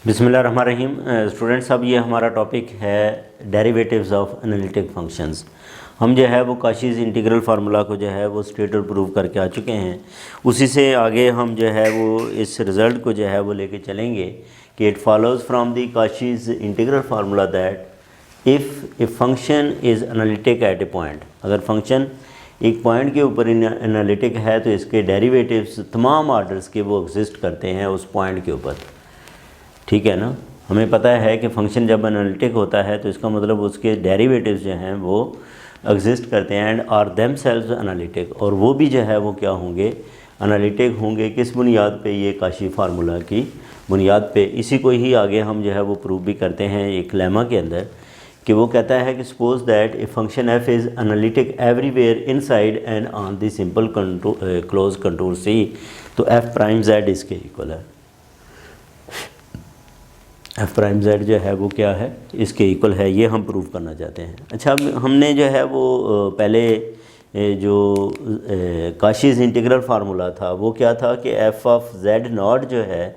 बिस्मिल्लाहिर्रहमानिर्रहीम। स्टूडेंट्स, अब ये हमारा टॉपिक है डेरिवेटिव्स ऑफ एनालिटिक फंक्शंस। हम जो है वो काशीज़ इंटीग्रल फार्मूला को जो है वो स्टेट और प्रूव करके आ चुके हैं। उसी से आगे हम जो है वो इस रिज़ल्ट को जो है वो लेके चलेंगे कि it follows from the Cauchy's integral formula that if a function is analytic at a point, अगर फंक्शन एक पॉइंट के ऊपर एनालिटिक है तो इसके डेरिवेटिव्स तमाम आर्डर्स के वो एग्जिस्ट करते हैं उस पॉइंट के ऊपर। ठीक है ना। हमें पता है कि फंक्शन जब एनालिटिक होता है तो इसका मतलब उसके डेरिवेटिव्स जो हैं वो एग्जिस्ट करते हैं and are themselves analytic, और वो भी जो है वो क्या होंगे, एनालिटिक होंगे। किस बुनियाद पे? ये काशी फार्मूला की बुनियाद पे। इसी को ही आगे हम जो है वो प्रूव भी करते हैं एक लेमा के अंदर कि वो कहता है कि suppose that a function F is analytic everywhere inside and on the simple closed contour C, तो एफ प्राइम जेड इसके इक्वल है। एफ प्राइम जेड जो है वो क्या है, इसके इक्वल है। ये हम प्रूव करना चाहते हैं। अच्छा, अब हमने जो है वो पहले जो काशीज़ इंटीग्रल फार्मूला था वो क्या था कि एफ़ ऑफ जेड नॉट जो है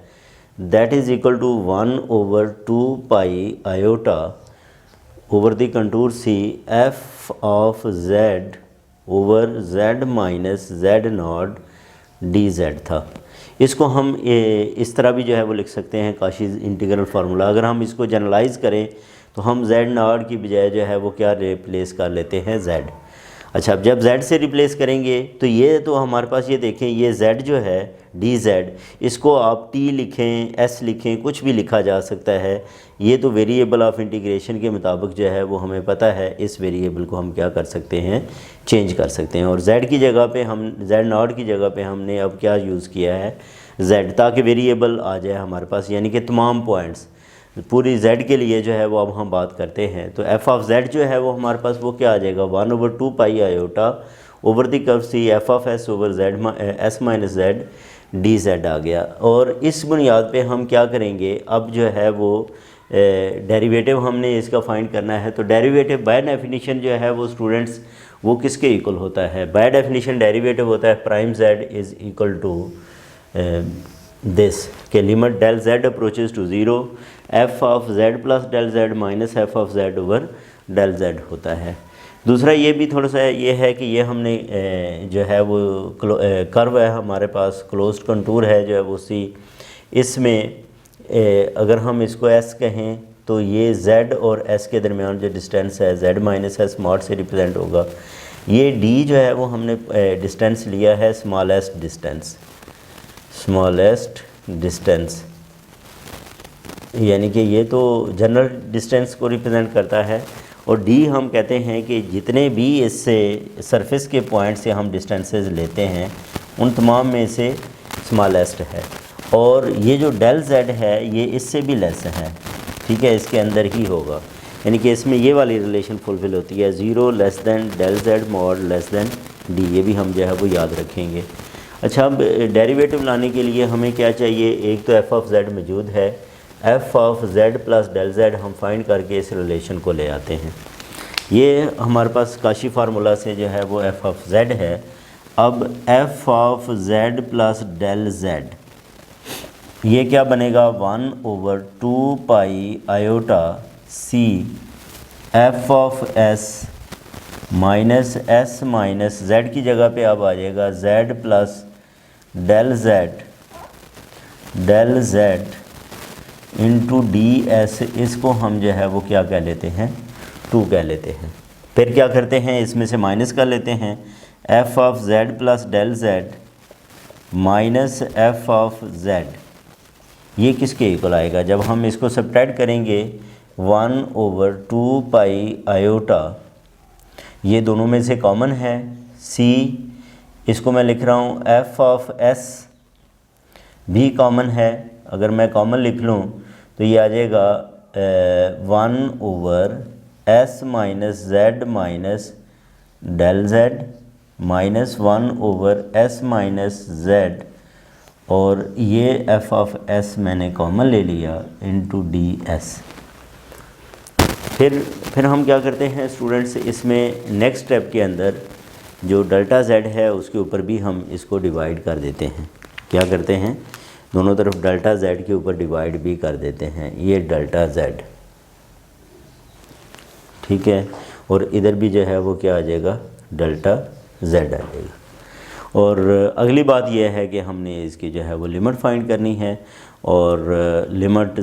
that is equal to 1/2 pi iota over the contour c F of Z over z minus z not d z था। इसको हम इस तरह भी जो है वो लिख सकते हैं काशीज़ इंटीग्रल फार्मूला। अगर हम इसको जनरलाइज़ करें तो हम जेड नॉट की बजाय जो है वो क्या रिप्लेस कर लेते हैं, जेड। अच्छा, अब जब जेड से रिप्लेस करेंगे तो ये तो हमारे पास ये देखें, ये जेड जो है डी जेड, इसको आप टी लिखें, एस लिखें, कुछ भी लिखा जा सकता है। ये तो वेरिएबल ऑफ इंटीग्रेशन के मुताबिक जो है वो हमें पता है इस वेरिएबल को हम क्या कर सकते हैं, चेंज कर सकते हैं। और जेड की जगह पे हम जेड नॉट की जगह पे हमने अब क्या यूज़ किया है, जेड, ताकि वेरिएबल आ जाए हमारे पास, यानी कि तमाम पॉइंट्स पूरी जेड के लिए जो है वो अब हम बात करते हैं। तो एफ़ ऑफ जेड जो है वो हमारे पास वो क्या आ जाएगा, 1/2 pi iota over the curve C F of S over Z S minus Z D Z आ गया। और इस बुनियाद पे हम क्या करेंगे, अब जो है वो डेरिवेटिव हमने इसका फाइंड करना है। तो डेरिवेटिव बाय डेफिनीशन जो है वो स्टूडेंट्स वो किसके इक्वल होता है? बाय डेफिनीशन डेरिवेटिव होता है prime Z is equal to this के limit del Z approaches to zero F of Z plus del Z minus F of Z over del Z होता है। दूसरा ये भी थोड़ा सा ये है कि ये हमने जो है वो कर्व है हमारे पास, क्लोज्ड कंटूर है जो है वो सी, इसमें अगर हम इसको एस कहें तो ये जेड और एस के दरमियान जो डिस्टेंस है जेड माइनस एस मॉड से रिप्रेजेंट होगा। ये डी जो है वो हमने डिस्टेंस लिया है स्मॉलेस्ट डिस्टेंस, स्मॉलेस्ट डिस्टेंस, यानी कि ये तो जनरल डिस्टेंस को रिप्रेजेंट करता है। और डी हम कहते हैं कि जितने भी इससे सरफेस के पॉइंट से हम डिस्टेंसेस लेते हैं उन तमाम में से स्मॉलेस्ट है। और ये जो डेल जेड है ये इससे भी लेस है, ठीक है, इसके अंदर ही होगा, यानी कि इसमें ये वाली रिलेशन फुलफिल होती है, 0 less than del z mod less than d. ये भी हम जो है वो याद रखेंगे। अच्छा, अब डेरिवेटिव लाने के लिए हमें क्या चाहिए, एक तो एफ़ ऑफ जेड मौजूद है, f of Z plus del z हम फाइंड करके इस रिलेशन को ले आते हैं। ये हमारे पास काशी फार्मूला से जो है वो एफ़ ऑफ जेड है। अब f of Z plus del z ये क्या बनेगा, 1/2 pi iota c f of s minus s minus z की जगह पे अब आ जाएगा z plus del z into d s. इसको हम जो है वो क्या कह लेते हैं, 2 कह लेते हैं। फिर क्या करते हैं, इसमें से माइनस कर लेते हैं, f of Z plus del Z minus f of z, ये किसके इक्वल आएगा? जब हम इसको सब्ट्रैक्ट करेंगे 1/2 पाई आयोटा, ये दोनों में से कॉमन है सी, इसको मैं लिख रहा हूँ एफ़ ऑफ एस भी कॉमन है। अगर मैं कॉमन लिख लूँ तो ये आ जाएगा 1/s minus Z minus del Z minus 1/s minus z, और ये एफ़ ऑफ एस मैंने कॉमन ले लिया इंटू डी एस। फिर हम क्या करते हैं स्टूडेंट्स, इसमें नेक्स्ट स्टेप के अंदर जो डेल्टा जेड है उसके ऊपर भी हम इसको डिवाइड कर देते हैं। क्या करते हैं, दोनों तरफ डेल्टा z के ऊपर डिवाइड भी कर देते हैं, ये डेल्टा z, ठीक है। और इधर भी जो है वो क्या आ जाएगा, डेल्टा z आ जाएगा। और अगली बात यह है कि हमने इसकी जो है वो लिमिट फाइंड करनी है, और लिमिट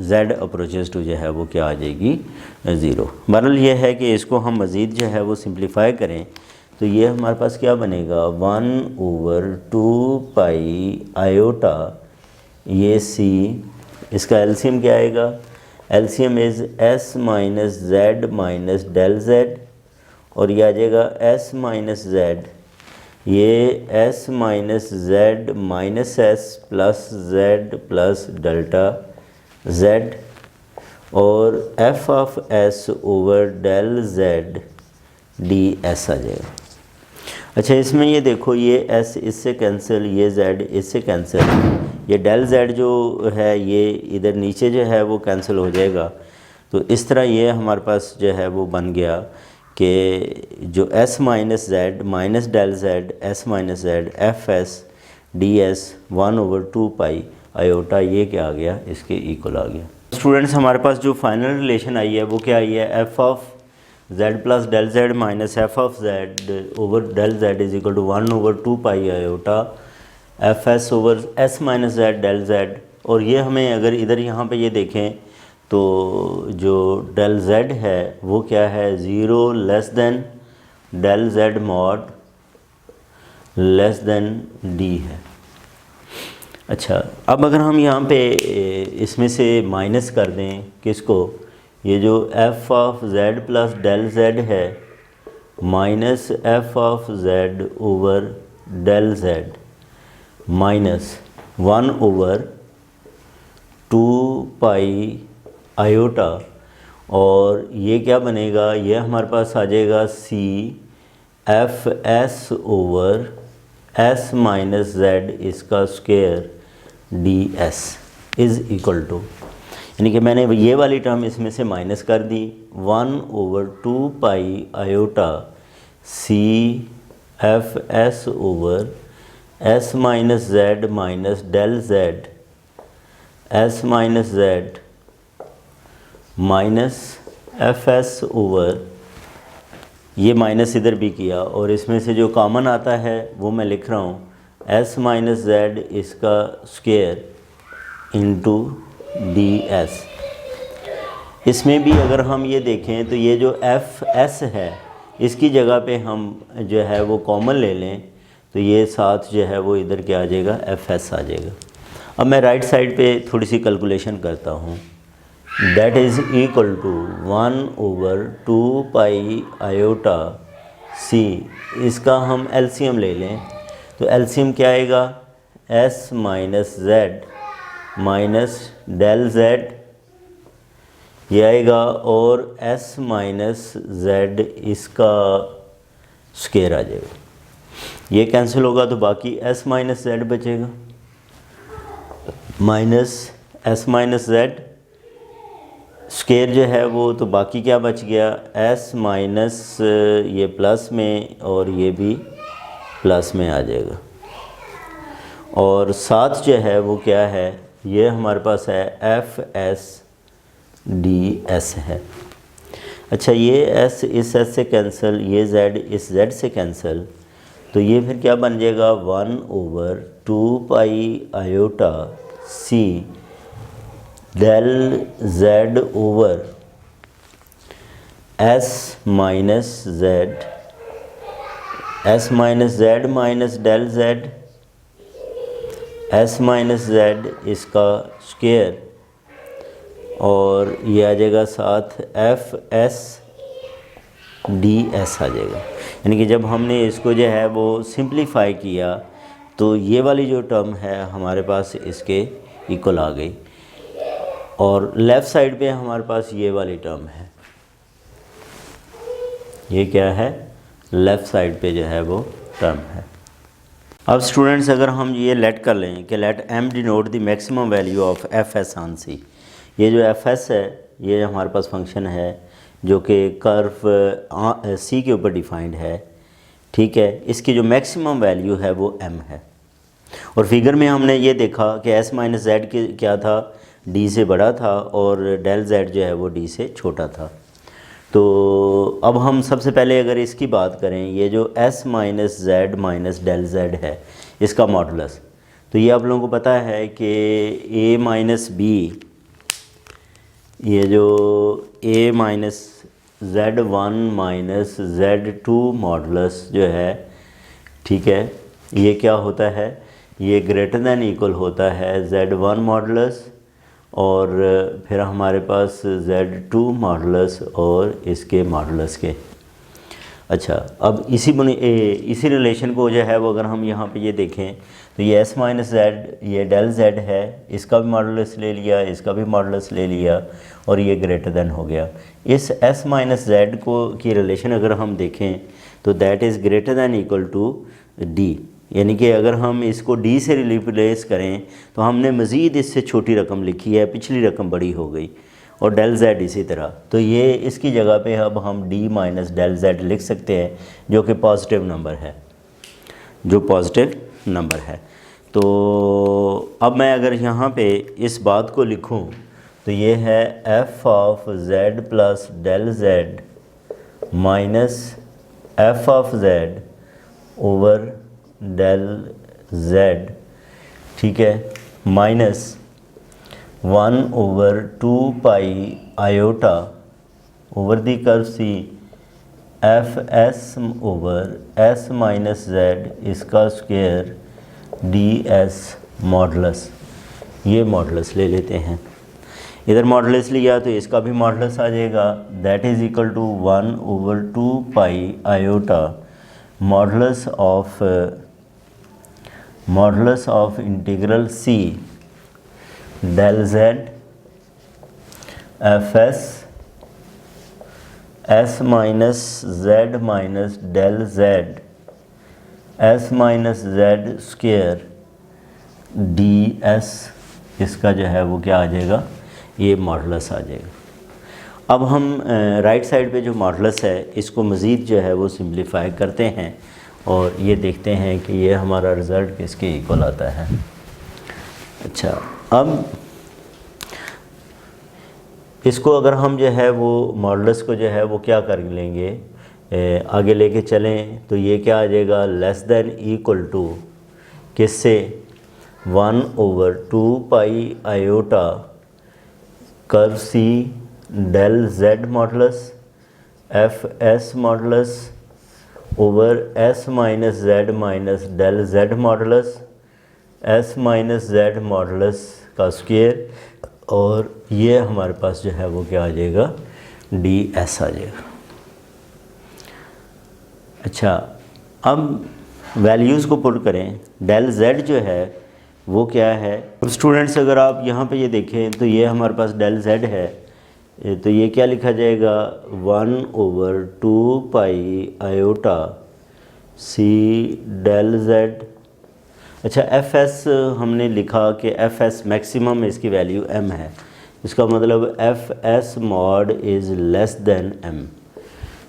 z अप्रोचेस टू जो है वो क्या आ जाएगी, 0। बहरहाल ये है कि इसको हम मज़ीद जो है वो सिंप्लीफाई करें तो ये हमारे पास क्या बनेगा, 1/2 पाई आयोटा, ये c, इसका एलसीएम क्या आएगा, LCM is s minus Z minus del z, और ये आ जाएगा s माइनस जेड, ये s minus Z minus S plus z plus delta z, और f of s over del z D S आ जाएगा। अच्छा, इसमें ये देखो, ये s इससे कैंसिल, ये z इससे कैंसिल, ये डेल z जो है ये इधर नीचे जो है वो कैंसिल हो जाएगा। तो इस तरह ये हमारे पास जो है वो बन गया कि जो s minus Z minus del z s minus z f S D s 1/2 pi iota, ये क्या आ गया, इसके इक्वल आ गया। स्टूडेंट्स, हमारे पास जो फाइनल रिलेशन आई है वो क्या आई है, f of z plus del z minus F of z over del z is equal to 1/2 pi iota f S over s minus z del z। और ये हमें अगर इधर यहाँ पे ये देखें तो जो डेल z है वो क्या है, 0 less than del z mod less than d है। अच्छा, अब अगर हम यहाँ पे इसमें से माइनस कर दें किसको, ये जो f of z plus del z है minus f of z over del z minus 1/2 pi iota, और ये क्या बनेगा, ये हमारे पास आ जाएगा c F S over s minus z इसका square D s is equal to, यानी कि मैंने ये वाली टर्म इसमें से माइनस कर दी, 1/2 pi iota c F S over s minus z minus del z s minus z minus f S over, ये माइनस इधर भी किया, और इसमें से जो कॉमन आता है वो मैं लिख रहा हूँ s माइनस जेड इसका स्क्वायर इंटू डी एस। इसमें भी अगर हम ये देखें तो ये जो एफ एस है इसकी जगह पे हम जो है वो कॉमन ले लें तो ये साथ जो है वो इधर क्या आ जाएगा, एफ एस आ जाएगा। अब मैं राइट साइड पे थोड़ी सी कैलकुलेशन करता हूँ, that is equal to 1/2 pi iota C, इसका हम एलसीएम ले लें तो एलसीएम क्या आएगा, s minus Z minus del z ये आएगा, और s माइनस जेड इसका स्क्वायर आ जाएगा। ये कैंसिल होगा तो बाकी s माइनस जेड बचेगा, minus s minus z square जो है वो, तो बाकी क्या बच गया, s माइनस ये प्लस में और ये भी प्लस में आ जाएगा, और साथ जो है वो क्या है, ये हमारे पास है एफ एस डी एस है। अच्छा, ये s इस s से कैंसिल, ये z इस z से कैंसिल, तो ये फिर क्या बन जाएगा, 1/2 pi iota C del z over s minus Z, s minus Z minus del z, s minus Z इसका स्क्वायर, और ये आ जाएगा साथ एफ एस डी एस आ जाएगा। यानी कि जब हमने इसको जो है वो सिंप्लीफाई किया तो ये वाली जो टर्म है हमारे पास इसके इक्वल आ गई, और लेफ़्ट साइड पे हमारे पास ये वाली टर्म है, ये क्या है, लेफ़्ट साइड पे जो है वो टर्म है। अब स्टूडेंट्स, अगर हम ये लेट कर लें कि let m denote the maximum value of F S on C, ये जो एफ एस है ये हमारे पास फंक्शन है जो कि कर्व सी के ऊपर डिफाइंड है, ठीक है। इसकी जो मैक्सिमम वैल्यू है वो m है। और फिगर में हमने ये देखा कि एस माइनस जेड के क्या था, डी से बड़ा था और डेल जेड जो है वो डी से छोटा था। तो अब हम सबसे पहले अगर इसकी बात करें, ये जो s minus Z minus del z है इसका मॉडुलस, तो ये आप लोगों को पता है कि ए माइनस बी, ये जो A minus Z one minus Z two modulus जो है, ठीक है, ये क्या होता है, ये ग्रेटर दैन इक्वल होता है जेड वन मॉडुलस और फिर हमारे पास Z2 मॉडुलस और इसके मॉडुलस के। अच्छा, अब इसी रिलेशन को जो है वो अगर हम यहाँ पे ये देखें तो ये S माइनस जेड, ये डेल Z है, इसका भी मॉडुलस ले लिया, इसका भी मॉडुलस ले लिया और ये ग्रेटर दैन हो गया। इस S माइनस जेड को की रिलेशन अगर हम देखें तो that is greater than equal to D, यानी कि अगर हम इसको D से रिप्लेस करें तो हमने मज़ीद इससे छोटी रकम लिखी है, पिछली रकम बड़ी हो गई, और डेल Z इसी तरह। तो ये इसकी जगह पे अब हम D माइनस डेल Z लिख सकते हैं जो कि पॉजिटिव नंबर है, जो पॉजिटिव नंबर है। तो अब मैं अगर यहाँ पे इस बात को लिखूँ तो ये है f of Z plus del Z minus f of Z over del Z, ठीक है, minus 1 over 2 pi iota over the curve C F S over S minus Z इसका स्क्वायर डी एस मॉडुलस। ये modulus ले लेते हैं, इधर modulus लिया तो इसका भी मॉडुलस आ जाएगा, that is equal to 1 over 2 pi iota modulus of integral C del Z F S S minus Z minus del Z S minus Z square D S, इसका जो है वो क्या आ जाएगा, ये मॉडुलस आ जाएगा। अब हम राइट साइड पे जो मॉडुलस है इसको मज़ीद जो है वो सिंप्लीफाई करते हैं और ये देखते हैं कि ये हमारा रिज़ल्ट किसके इक्वल आता है। अच्छा, अब इसको अगर हम जो है वो मॉडुलस को जो है वो क्या कर लेंगे, आगे लेके चलें तो ये क्या आ जाएगा, लेस देन इक्वल टू किससे, 1 over 2 pi iota curve C del Z modulus F S modulus over S minus Z minus del Z modulus S minus Z modulus का स्क्वायर, और ये हमारे पास जो है वो क्या आ जाएगा, डी एस आ जाएगा। अच्छा, अब वैल्यूज़ को पुट करें, डेल Z जो है वो क्या है। अब स्टूडेंट्स अगर आप यहाँ पे ये देखें तो ये हमारे पास डेल Z है, तो ये क्या लिखा जाएगा, 1 over 2 pi iota C del Z। अच्छा, एफ एस हमने लिखा कि एफ एस मैक्सिमम इसकी वैल्यू m है, इसका मतलब F S mod is less than m,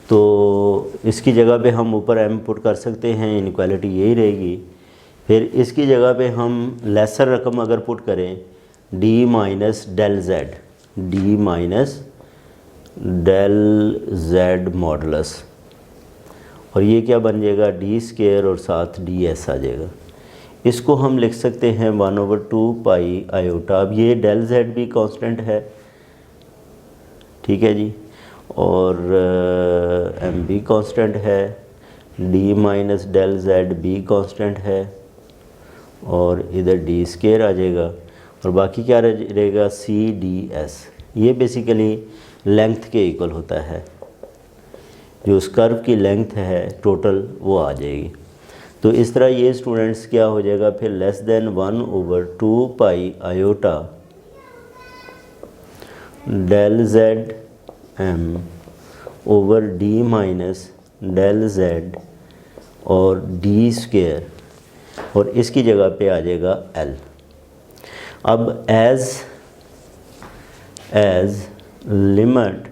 तो इसकी जगह पे हम ऊपर m पुट कर सकते हैं, इनइक्वालिटी यही रहेगी। फिर इसकी जगह पे हम लेसर रकम अगर पुट करें d minus del Z, d minus del Z modulus, और ये क्या बन जाएगा, डी स्क्वायर और साथ डी एस आ जाएगा। इसको हम लिख सकते हैं 1 ओवर 2 पाई आयोटा। अब ये डेल Z भी कांस्टेंट है, ठीक है जी, और m भी कांस्टेंट है, d माइनस डेल Z भी कांस्टेंट है, और इधर डी स्क्वायर आ जाएगा, और बाकी क्या रहेगा, C डी एस। ये बेसिकली लेंथ के इक्वल होता है, जो उस कर्व की लेंथ है टोटल वो आ जाएगी। तो इस तरह ये स्टूडेंट्स क्या हो जाएगा फिर, less than 1 over 2 pi iota del Z m over d minus del Z और डी स्क्वायर, और इसकी जगह पे आ जाएगा L। अब as limit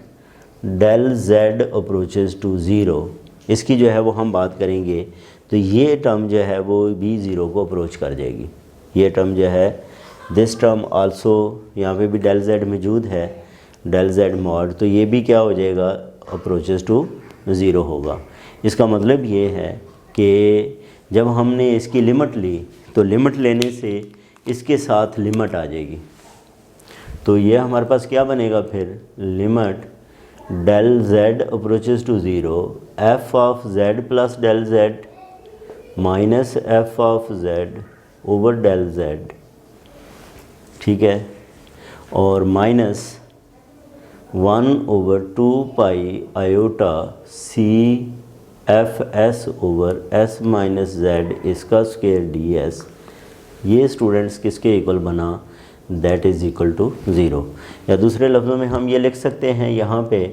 del Z approaches to zero, इसकी जो है वो हम बात करेंगे तो ये टर्म जो है वो भी ज़ीरो को अप्रोच कर जाएगी। ये टर्म जो है दिस टर्म आल्सो, यहाँ पे भी डेल z मौजूद है, डेल z मॉड, तो ये भी क्या हो जाएगा, अप्रोचेस टू ज़ीरो होगा। इसका मतलब ये है कि जब हमने इसकी लिमिट ली तो लिमिट लेने से इसके साथ लिमिट आ जाएगी। तो ये हमारे पास क्या बनेगा फिर, limit del z approaches to zero f of z plus del z minus f of z over del z, ठीक है, और minus 1/2 iota c F S over S minus Z इसका स्क्वायर डी एस। ये students किसके equal बना, that is equal to zero. या दूसरे लफ्ज़ों में हम ये लिख सकते हैं यहाँ पे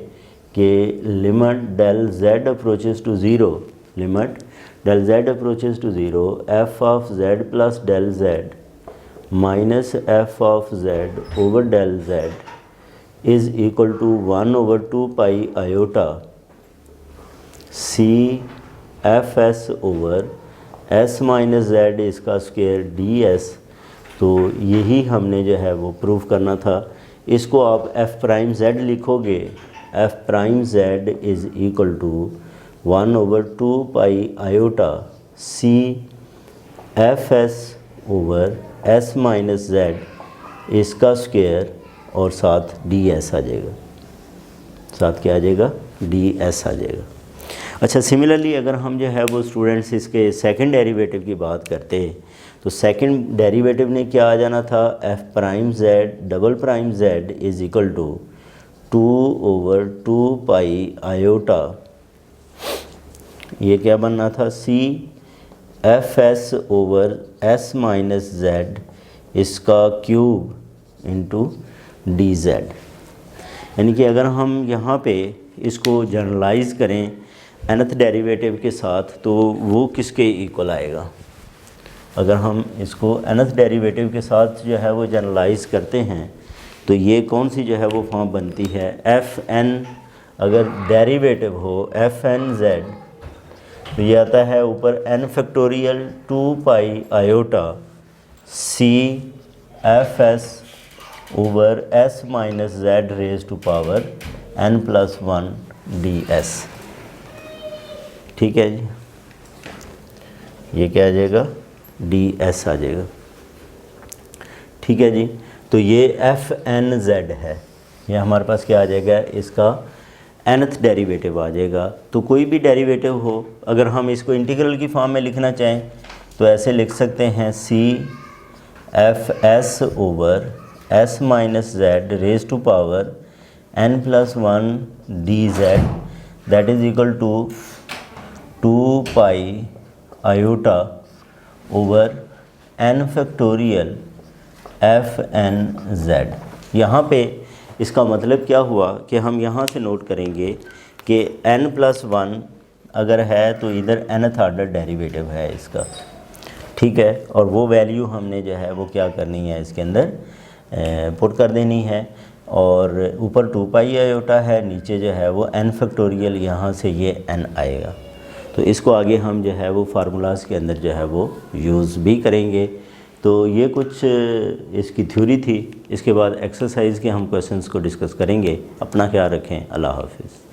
कि limit del Z approaches to zero, limit del Z approaches to zero F of Z plus del Z minus F of Z over del Z is equal to 1/2 iota C F S over S minus Z इसका square D S. तो यही हमने जो है वो prove करना था। इसको आप एफ प्राइम जेड लिखोगे, F prime Z is equal to 1/2 iota C F S over S minus Z इसका स्क्वायर और साथ डी एस आ जाएगा, साथ क्या आ जाएगा, डी एस आ जाएगा। अच्छा, सिमिलरली अगर हम जो है वो स्टूडेंट्स इसके सेकंड डेरिवेटिव की बात करते हैं तो सेकंड डेरिवेटिव ने क्या आ जाना था, F prime Z double prime Z is equal to 2/2 iota, ये क्या बनना था, C F S over S minus Z इसका क्यूब इंटू डी जेड। यानी कि अगर हम यहाँ पे इसको जनरलाइज करें nth डेरिवेटिव के साथ तो वो किसके इक्वल आएगा। अगर हम इसको nth डेरिवेटिव के साथ जो है वो जनरलाइज करते हैं तो ये कौन सी जो है वो फॉर्म बनती है, एफ एन अगर डेरिवेटिव हो एफ एन जेड तो ये आता है ऊपर n factorial 2 iota C F S over S minus Z raise to power n+1 D S. ठीक है जी, ये क्या आ जाएगा, डी एस आ जाएगा। ठीक है जी, तो ये एफ एन जेड है, ये हमारे पास क्या आ जाएगा, इसका nth डेरिवेटिव आ जाएगा। तो कोई भी डेरिवेटिव हो, अगर हम इसको इंटीग्रल की फॉर्म में लिखना चाहें तो ऐसे लिख सकते हैं, C F S over S minus Z raise to power n+1 D Z that is equal to 2 iota over n factorial F N Z. यहाँ पे इसका मतलब क्या हुआ कि हम यहाँ से नोट करेंगे कि n+1 अगर है तो इधर nth ऑर्डर डेरिवेटिव है इसका, ठीक है, और वो वैल्यू हमने जो है वो क्या करनी है, इसके अंदर पुट कर देनी है। और ऊपर 2 आयोटा है, नीचे जो है वो n फैक्टोरियल, यहाँ से ये n आएगा। तो इसको आगे हम जो है वो फार्मूलाज़ के अंदर जो है वो यूज़ भी करेंगे। तो ये कुछ इसकी थ्योरी थी। इसके बाद एक्सरसाइज के हम क्वेश्चंस को डिस्कस करेंगे। अपना ख्याल रखें। अल्लाह हाफिज़।